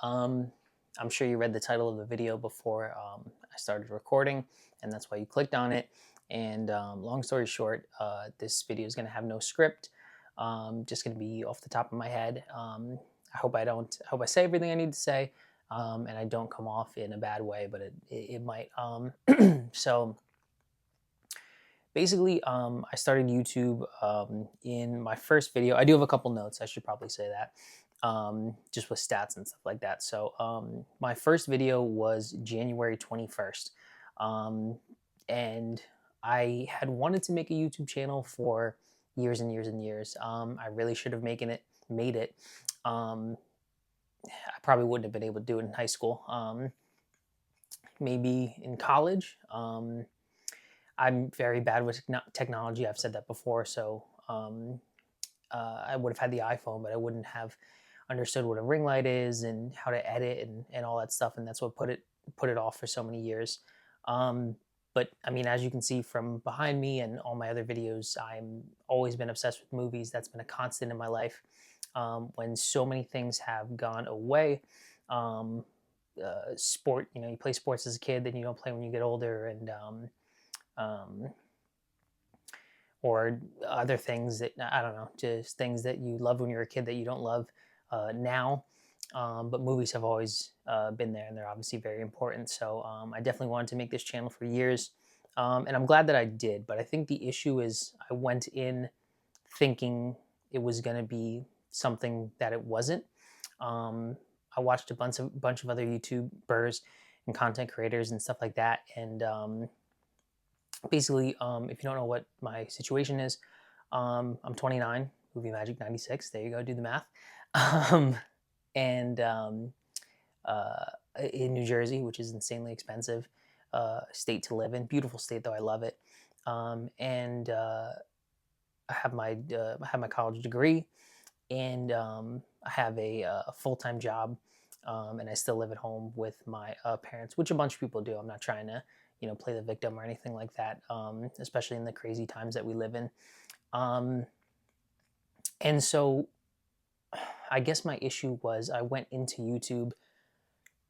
I'm sure you read the title of the video before I started recording, and that's why you clicked on it. And long story short, this video is going to have no script, just going to be off the top of my head. I hope I hope I say everything I need to say, and I don't come off in a bad way, but it might. So basically, I started YouTube in my first video. I do have a couple notes. I should probably say that, just with stats and stuff like that. So my first video was January 21st. And I had wanted to make a YouTube channel for years and years and years. I really should have made it. I probably wouldn't have been able to do it in high school. Maybe in college. I'm very bad with technology. I've said that before. So I would have had the iPhone, but I wouldn't have understood what a ring light is and how to edit and all that stuff. And that's what put it off for so many years. But I mean, as you can see from behind me and all my other videos, I'm always been obsessed with movies. That's been a constant in my life. When so many things have gone away, sport, you play sports as a kid, then you don't play when you get older, and or other things that, I don't know, just things that you loved when you were a kid that you don't love now. But movies have always been there, and they're obviously very important. So I definitely wanted to make this channel for years, and I'm glad that I did. But I think the issue is I went in thinking it was going to be something that it wasn't. I watched a bunch of other YouTubers and content creators and stuff like that, and basically, if you don't know what my situation is, I'm 29, movie magic 96. There you go, do the math. And in New Jersey, which is insanely expensive state to live in. Beautiful state though, I love it. And I have my college degree, and I have a full-time job, and I still live at home with my parents, which a bunch of people do. I'm not trying to play the victim or anything like that, especially in the crazy times that we live in. And so I guess my issue was I went into YouTube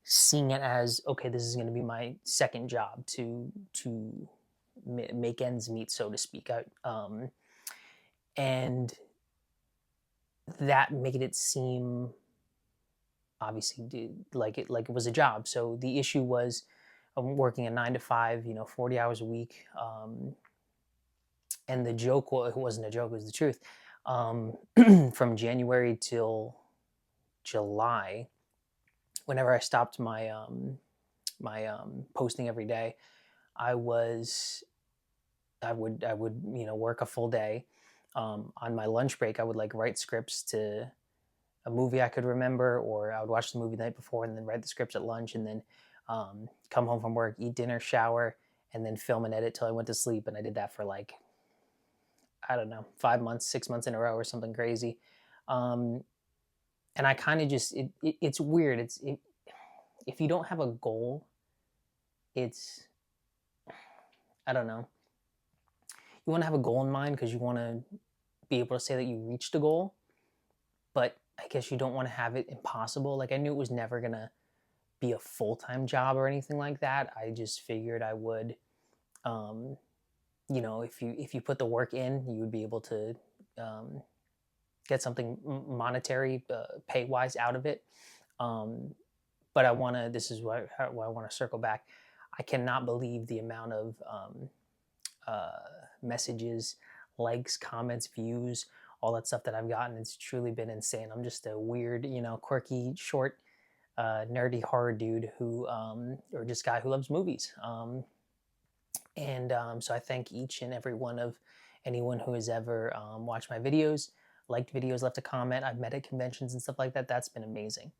seeing it as, okay, this is going to be my second job to make ends meet, so to speak. And that made it seem, obviously, like it was a job. So the issue was, I'm working a 9 to 5, 40 hours a week. And the joke, well, it wasn't a joke, it was the truth. From January till July, whenever I stopped my posting every day, I would work a full day. On my lunch break, I would write scripts to a movie I could remember, or I would watch the movie the night before and then write the scripts at lunch, and then come home from work, eat dinner, shower, and then film and edit till I went to sleep. And I did that for I don't know, 5 months, 6 months in a row or something crazy. And I kind of just, it's weird. If you don't have a goal, I don't know. You want to have a goal in mind because you want to be able to say that you reached a goal, but I guess you don't want to have it impossible. I knew it was never going to be a full-time job or anything like that. I just figured I would, if you put the work in, you would be able to get something monetary, pay-wise out of it. But this is why I want to circle back. I cannot believe the amount of messages, likes, comments, views, all that stuff that I've gotten. It's truly been insane. I'm just a weird, quirky, short, nerdy horror dude or just guy who loves movies. So I thank each and every one of anyone who has ever watched my videos, liked videos, left a comment. I've met at conventions and stuff like that. That's been amazing.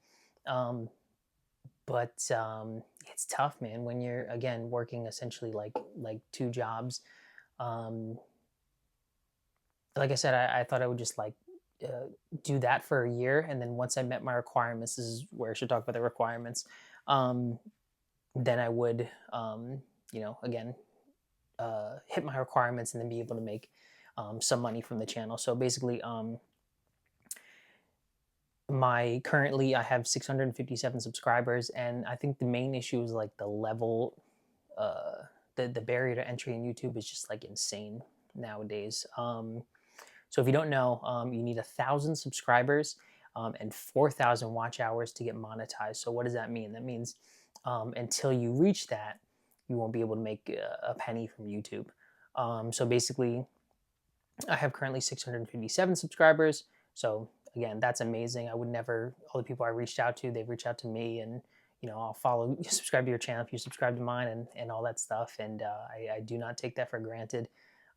But it's tough, man, when you're, again, working essentially like 2 jobs. Like I said, I thought I would just do that for a year, and then once I met my requirements, this is where I should talk about the requirements, then I would, again, hit my requirements and then be able to make some money from the channel. So basically, Currently I have 657 subscribers, and I think the main issue is like the level, uh, the barrier to entry in YouTube is just like insane nowadays. So if you don't know, you need 1,000 subscribers and 4,000 watch hours to get monetized. So what does that mean? That means until you reach that, you won't be able to make a penny from YouTube. So basically, I have currently 657 subscribers. So again, that's amazing. I would never, all the people I reached out to, they've reached out to me, and I'll follow, subscribe to your channel if you subscribe to mine, and all that stuff. And I do not take that for granted.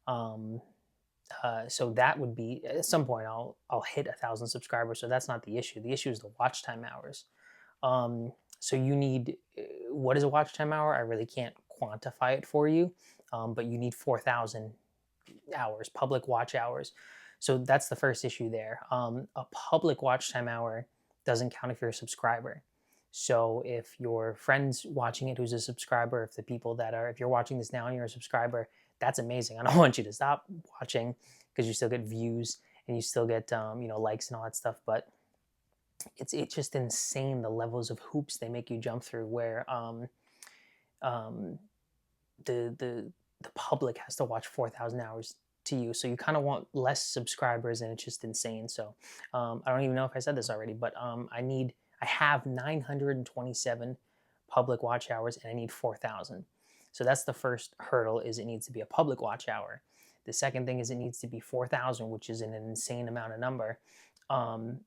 Um, so that would be, at some point I'll hit 1,000 subscribers. So that's not the issue. The issue is the watch time hours. So you need, what is a watch time hour? I really can't quantify it for you, but you need 4,000 hours, public watch hours. So that's the first issue there. A public watch time hour doesn't count if you're a subscriber. So if your friend's watching it who's a subscriber, if the people that are, if you're watching this now and you're a subscriber, that's amazing. I don't want you to stop watching, because you still get views and you still get likes and all that stuff. But it's just insane the levels of hoops they make you jump through, where the public has to watch 4,000 hours to you. So you kind of want less subscribers, and it's just insane. So I don't even know if I said this already, but I have 927 public watch hours, and I need 4,000. So that's the first hurdle, is it needs to be a public watch hour. The second thing is it needs to be 4,000, which is an insane amount of number. And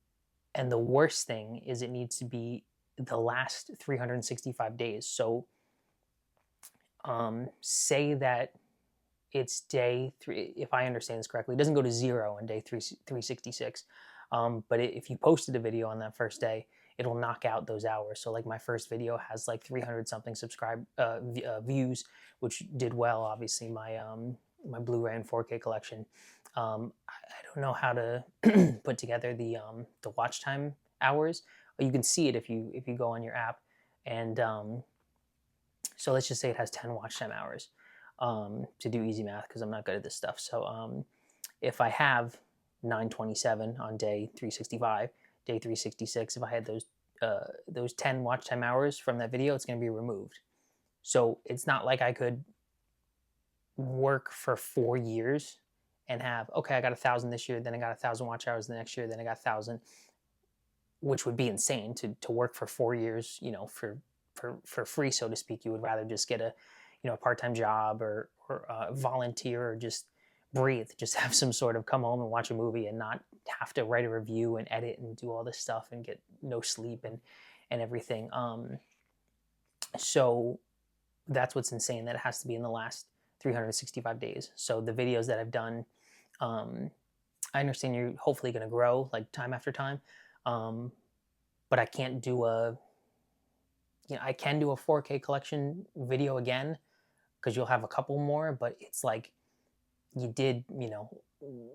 the worst thing is it needs to be the last 365 days. So say that it's day 3, if I understand this correctly, it doesn't go to 0 on day 366. But if you posted a video on that first day, it'll knock out those hours. So like my first video has like 300 something views, which did well. Obviously my Blu-ray and 4K collection. I don't know how to put together the watch time hours. You can see it if you go on your app, and so let's just say it has 10 watch time hours, to do easy math, because I'm not good at this stuff. So if I have 927 on day 365, day 366, if I had those 10 watch time hours from that video, it's going to be removed. So it's not like I could work for 4 years and have, okay, I got 1,000 this year, then I got 1,000 watch hours the next year, then I got 1,000, which would be insane to work for 4 years, for free, so to speak. You would rather just get a part-time job, or volunteer, or just breathe, just have some sort of, come home and watch a movie and not have to write a review and edit and do all this stuff and get no sleep and everything. So that's what's insane, that it has to be in the last 365 days. So the videos that I've done, I understand you're hopefully going to grow like time after time, but I can't do I can do a 4K collection video again, because you'll have a couple more, but it's like you did,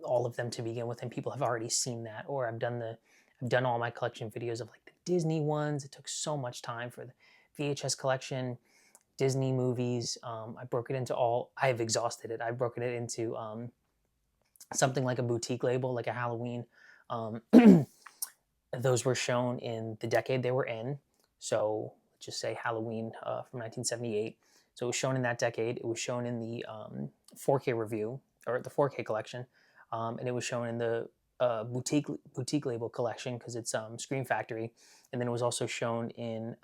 all of them to begin with, and people have already seen that. Or I've done all my collection videos of like the Disney ones. It took so much time for the VHS collection, Disney movies. I broke it into I've exhausted it. I've broken it into something like a boutique label, like a Halloween. Those were shown in the decade they were in. So let's just say Halloween from 1978. So it was shown in that decade. It was shown in the 4K review, or the 4K collection, and it was shown in the boutique label collection, because it's Scream Factory. And then it was also shown in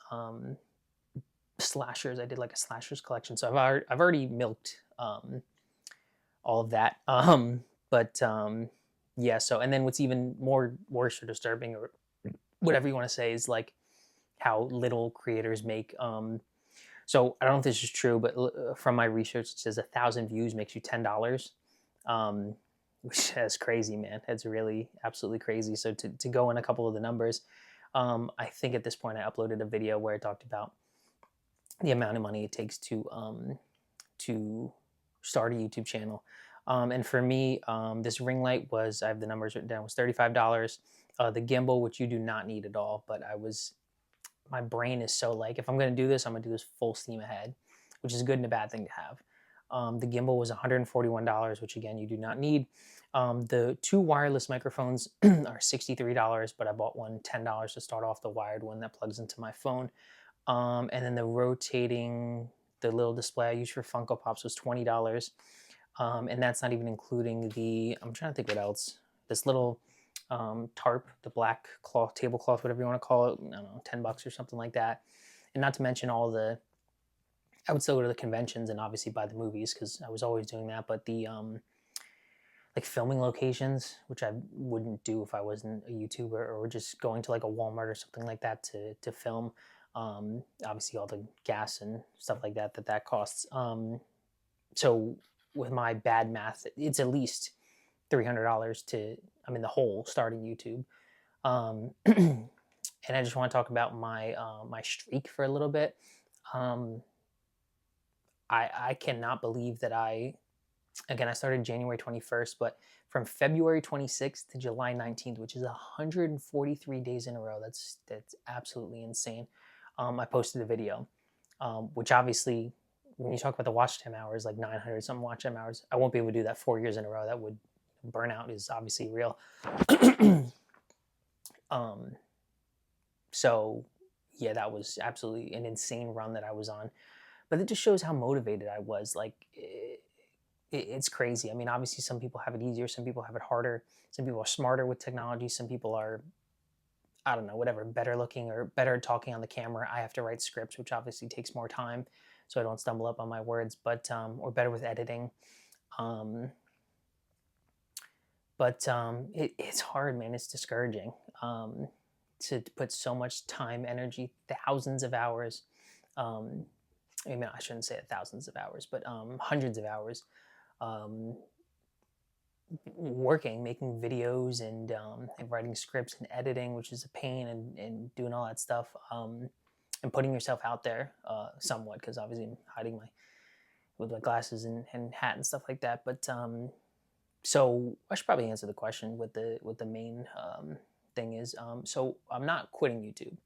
slashers. I did like a slashers collection. So I've already milked all of that. Yeah. So, and then what's even worse or disturbing, or whatever you want to say, is like how little creators make. So I don't know if this is true, but from my research, it says 1,000 views makes you $10, which is crazy, man. It's really absolutely crazy. So to go in a couple of the numbers, I think at this point I uploaded a video where I talked about the amount of money it takes to start a YouTube channel. And for me, this ring light I have the numbers written down, was $35. The gimbal, which you do not need at all, but my brain is so like, if I'm going to do this, I'm going to do this full steam ahead, which is a good and a bad thing to have. The gimbal was $141, which again, you do not need. The two wireless microphones are $63, but I bought one $10 to start off, the wired one that plugs into my phone. And then the rotating, the little display I use for Funko Pops was $20. And that's not even including the, I'm trying to think what else, this little tarp, the black cloth, tablecloth, whatever you want to call it, I don't know, $10 or something like that. And not to mention all the, I would still go to the conventions and obviously buy the movies because I was always doing that, but the like filming locations, which I wouldn't do if I wasn't a YouTuber, or just going to like a Walmart or something like that to film. Obviously all the gas and stuff like that that costs. So with my bad math, it's at least $300 to, I'm in the hole starting YouTube. And I just want to talk about my my streak for a little bit. I cannot believe that again, I started January 21st, but from February 26th to July 19th, which is 143 days in a row, that's absolutely insane. I posted a video, which obviously, when you talk about the watch time hours, like 900 something watch time hours, I won't be able to do that 4 years in a row. That would, burnout is obviously real. So yeah, that was absolutely an insane run that I was on, but it just shows how motivated I was. Like it's crazy. I mean, obviously some people have it easier, some people have it harder, some people are smarter with technology, some people are, I don't know, whatever, better looking or better at talking on the camera. I have to write scripts, which obviously takes more time, so I don't stumble up on my words, but or better with editing. It's hard, man. It's discouraging to put so much time, energy, thousands of hours. I mean, I shouldn't say thousands of hours, but hundreds of hours working, making videos and writing scripts and editing, which is a pain, and doing all that stuff, and putting yourself out there somewhat, because obviously I'm hiding with my glasses and hat and stuff like that. But so I should probably answer the question with the main thing is, so I'm not quitting YouTube.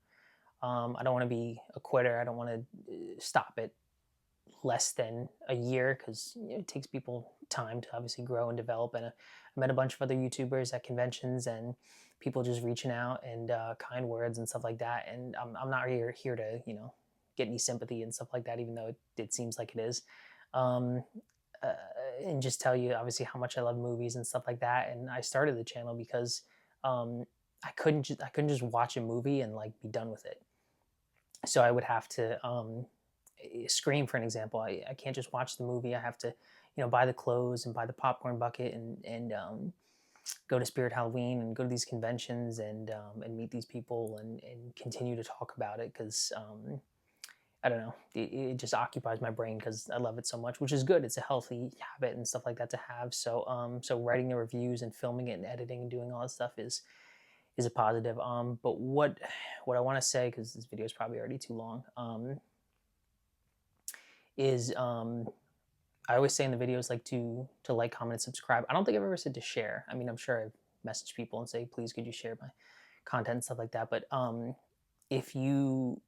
I don't want to be a quitter. I don't want to stop it less than a year, because it takes people time to obviously grow and develop. And I met a bunch of other YouTubers at conventions and people just reaching out and kind words and stuff like that. And I'm not here to get any sympathy and stuff like that, even though it seems like it is. And just tell you obviously how much I love movies and stuff like that. And I started the channel because I couldn't just watch a movie and like be done with it. So I would have to Scream, for an example. I can't just watch the movie. I have to buy the clothes and buy the popcorn bucket and go to Spirit Halloween and go to these conventions and meet these people and continue to talk about it, because I don't know, it just occupies my brain because I love it so much, which is good. It's a healthy habit and stuff like that to have. So so writing the reviews and filming it and editing and doing all that stuff is a positive. But what I want to say, because this video is probably already too long, is I always say in the videos, like to like, comment, and subscribe. I don't think I've ever said to share. I mean, I'm sure I've messaged people and say, please could you share my content and stuff like that. But if you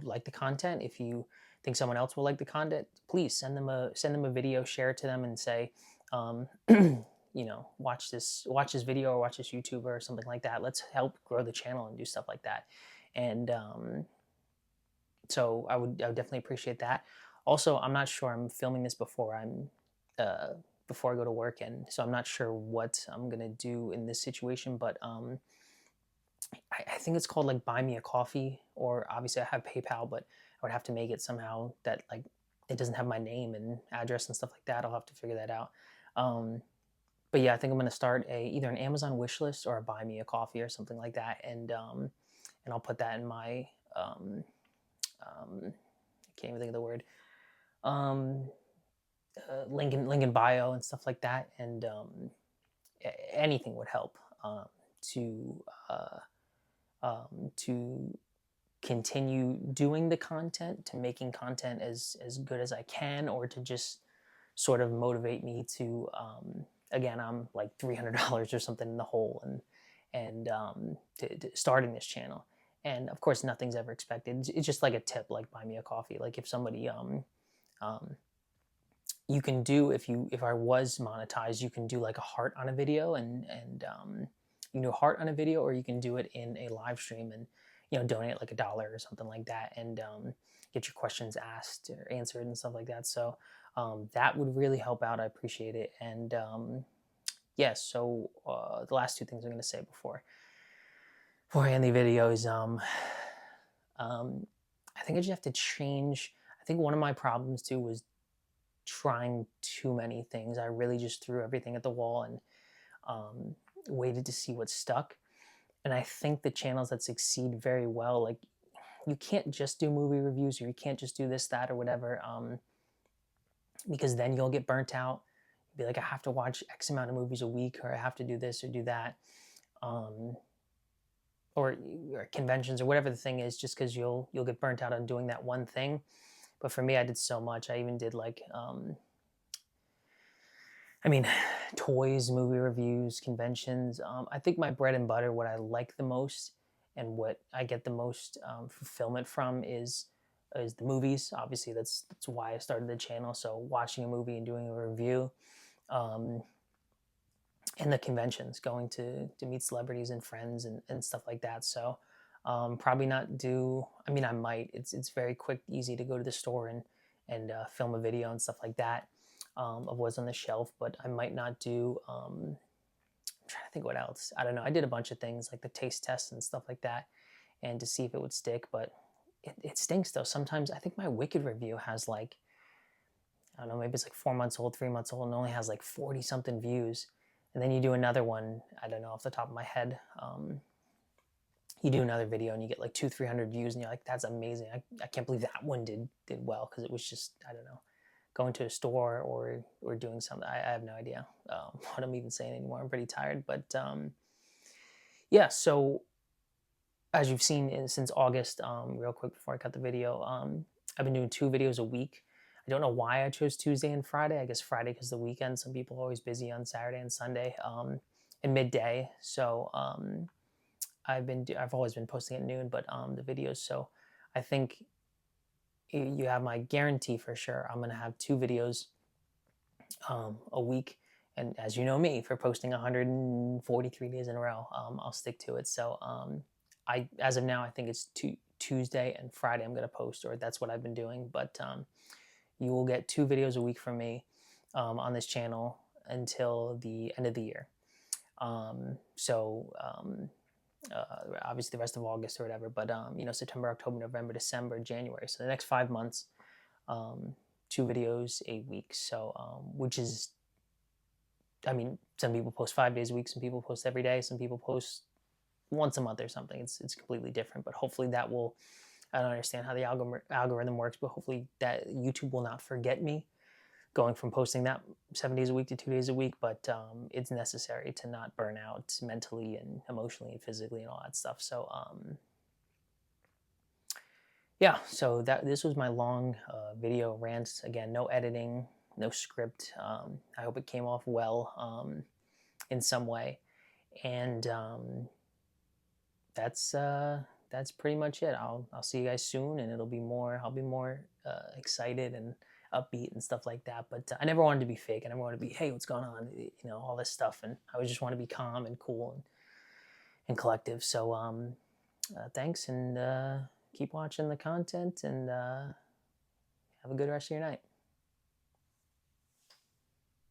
like the content, if you think someone else will like the content, please send them a video, share it to them, and say, watch this video or watch this YouTuber or something like that. Let's help grow the channel and do stuff like that. And so I would definitely appreciate that. Also, I'm not sure, I'm filming this before before I go to work, and so I'm not sure what I'm gonna do in this situation, but I think it's called like Buy Me a Coffee, or obviously I have PayPal, but I would have to make it somehow that like it doesn't have my name and address and stuff like that. I'll have to figure that out. But yeah, I think I'm gonna start either an Amazon wish list or a Buy Me a Coffee or something like that, and I'll put that in my I can't even think of the word, link in bio and stuff like that. And anything would help to continue doing the content, to making content as good as I can, or to just sort of motivate me to again, I'm like $300 or something in the hole, and to starting this channel. And of course, nothing's ever expected. It's just like a tip, like buy me a coffee. Like if somebody you can do, if I was monetized, you can do like a heart on a video, and you can do a heart on a video, or you can do it in a live stream and donate like $1 or something like that, and get your questions asked or answered and stuff like that. So that would really help out. I appreciate it. And yeah, so the last two things I'm going to say before I end the video is I think I just have to change. I think one of my problems too was trying too many things. I really just threw everything at the wall and waited to see what stuck. And I think the channels that succeed very well, like, you can't just do movie reviews, or you can't just do this, that, or whatever, because then you'll get burnt out. Be like, I have to watch X amount of movies a week, or I have to do this or do that, um, or conventions or whatever the thing is, just because you'll get burnt out on doing that one thing. But for me, I did so much. I even did like I mean, toys, movie reviews, conventions. I think my bread and butter, what I like the most, and what I get the most fulfillment from, is the movies. Obviously, that's why I started the channel. So watching a movie and doing a review, um, and the conventions, going to meet celebrities and friends and stuff like that. So probably not do. I mean, I might. It's very quick, easy to go to the store and film a video and stuff like that of what's on the shelf. But I might not do. I'm trying to think what else. I don't know. I did a bunch of things like the taste tests and stuff like that, and to see if it would stick. But it stinks though. Sometimes I think my Wicked review has like, I don't know, maybe it's like 4 months old, 3 months old, and only has like 40 something views. And then you do another one. I don't know off the top of my head. You do another video and you get like 200-300 views, and you're like, that's amazing. I can't believe that one did well, because it was just, I don't know, going to a store or doing something. I have no idea what I'm even saying anymore. I'm pretty tired. But yeah, so as you've seen since August, real quick before I cut the video, I've been doing 2 videos a week. I don't know why I chose Tuesday and Friday. I guess Friday because the weekend. Some people are always busy on Saturday and Sunday and midday. So I've always been posting at noon, but the videos. So I think you have my guarantee for sure. I'm gonna have 2 videos a week, and as you know me, for posting 143 days in a row, I'll stick to it. So as of now, I think it's Tuesday and Friday I'm gonna post, or that's what I've been doing. But you will get 2 videos a week from me on this channel until the end of the year. Obviously the rest of August or whatever, but September, October, November, December, January. So the next 5 months, 2 videos a week. So which is, I mean, some people post 5 days a week, some people post every day, some people post once a month or something. It's completely different, but hopefully that will. I don't understand how the algorithm works, but hopefully that YouTube will not forget me going from posting that 7 days a week to 2 days a week. But it's necessary to not burn out mentally and emotionally and physically and all that stuff. So yeah, so this was my long video rant. Again, no editing, no script. I hope it came off well in some way, and that's pretty much it. I'll see you guys soon, and I'll be more excited and upbeat and stuff like that. But I never wanted to be fake. I never wanted to be, hey, what's going on? All this stuff. And I just want to be calm and cool and collective. So thanks, and keep watching the content, and have a good rest of your night.